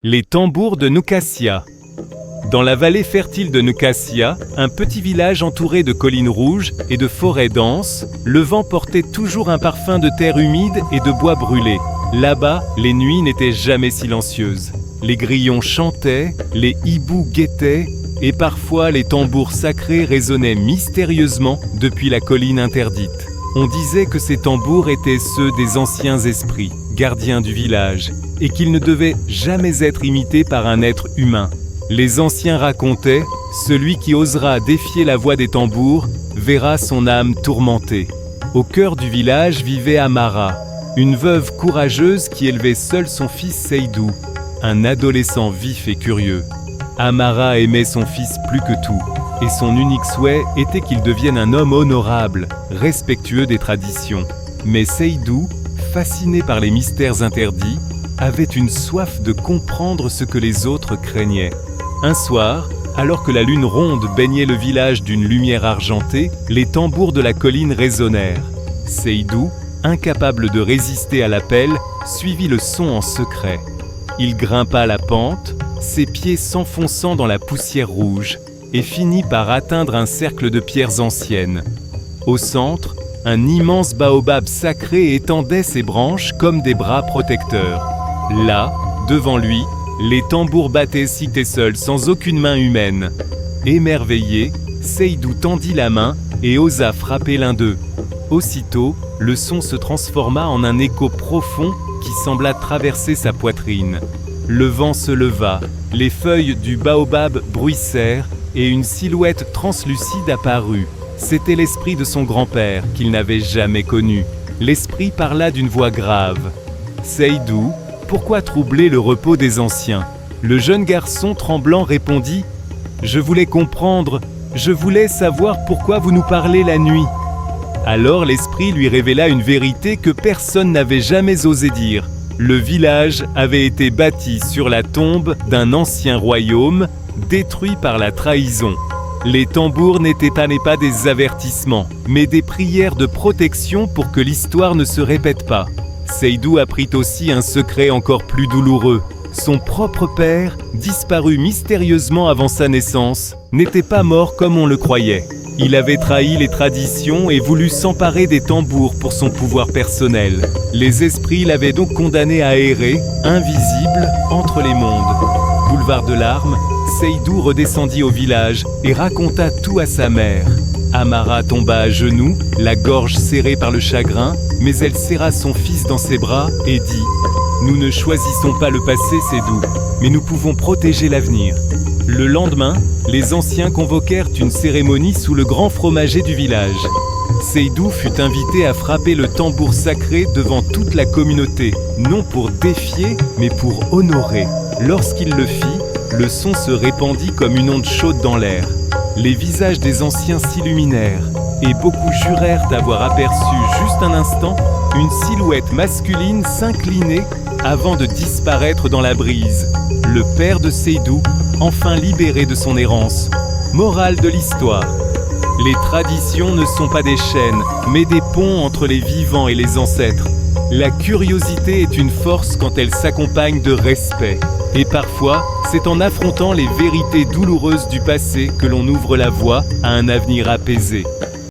Les tambours de Nucassia. Dans la vallée fertile de Nucassia, un petit village entouré de collines rouges et de forêts denses, le vent portait toujours un parfum de terre humide et de bois brûlé. Là-bas, les nuits n'étaient jamais silencieuses. Les grillons chantaient, les hiboux guettaient, et parfois les tambours sacrés résonnaient mystérieusement depuis la colline interdite. On disait que ces tambours étaient ceux des anciens esprits, gardiens du village, et qu'ils ne devaient jamais être imités par un être humain. Les anciens racontaient, celui qui osera défier la voix des tambours verra son âme tourmentée. Au cœur du village vivait Amara, une veuve courageuse qui élevait seule son fils Seydou, un adolescent vif et curieux. Amara aimait son fils plus que tout, et son unique souhait était qu'il devienne un homme honorable, respectueux des traditions. Mais Seydou, fasciné par les mystères interdits, avait une soif de comprendre ce que les autres craignaient. Un soir, alors que la lune ronde baignait le village d'une lumière argentée, les tambours de la colline résonnèrent. Seydou, incapable de résister à l'appel, suivit le son en secret. Il grimpa la pente, ses pieds s'enfonçant dans la poussière rouge, et finit par atteindre un cercle de pierres anciennes. Au centre, un immense baobab sacré étendait ses branches comme des bras protecteurs. Là, devant lui, les tambours battaient cité seuls, sans aucune main humaine. Émerveillé, Seydou tendit la main et osa frapper l'un d'eux. Aussitôt, le son se transforma en un écho profond qui sembla traverser sa poitrine. Le vent se leva, les feuilles du baobab bruissèrent et une silhouette translucide apparut. C'était l'esprit de son grand-père qu'il n'avait jamais connu. L'esprit parla d'une voix grave. « Seydou, pourquoi troubler le repos des anciens ?» Le jeune garçon tremblant répondit « Je voulais comprendre, je voulais savoir pourquoi vous nous parlez la nuit. » Alors l'esprit lui révéla une vérité que personne n'avait jamais osé dire. Le village avait été bâti sur la tombe d'un ancien royaume, détruit par la trahison. Les tambours n'étaient pas des avertissements, mais des prières de protection pour que l'histoire ne se répète pas. Seydou apprit aussi un secret encore plus douloureux. Son propre père, disparu mystérieusement avant sa naissance, n'était pas mort comme on le croyait. Il avait trahi les traditions et voulu s'emparer des tambours pour son pouvoir personnel. Les esprits l'avaient donc condamné à errer, invisible, entre les mondes. Boulevard de larmes, Seydou redescendit au village et raconta tout à sa mère. Amara tomba à genoux, la gorge serrée par le chagrin, mais elle serra son fils dans ses bras et dit « Nous ne choisissons pas le passé, Seydou, mais nous pouvons protéger l'avenir. » Le lendemain, les anciens convoquèrent une cérémonie sous le grand fromager du village. Seydou fut invité à frapper le tambour sacré devant toute la communauté, non pour défier, mais pour honorer. Lorsqu'il le fit, le son se répandit comme une onde chaude dans l'air. Les visages des anciens s'illuminèrent, et beaucoup jurèrent avoir aperçu juste un instant une silhouette masculine s'incliner avant de disparaître dans la brise. Le père de Seydou, enfin libéré de son errance. Morale de l'histoire. Les traditions ne sont pas des chaînes, mais des ponts entre les vivants et les ancêtres. La curiosité est une force quand elle s'accompagne de respect. Et parfois, c'est en affrontant les vérités douloureuses du passé que l'on ouvre la voie à un avenir apaisé.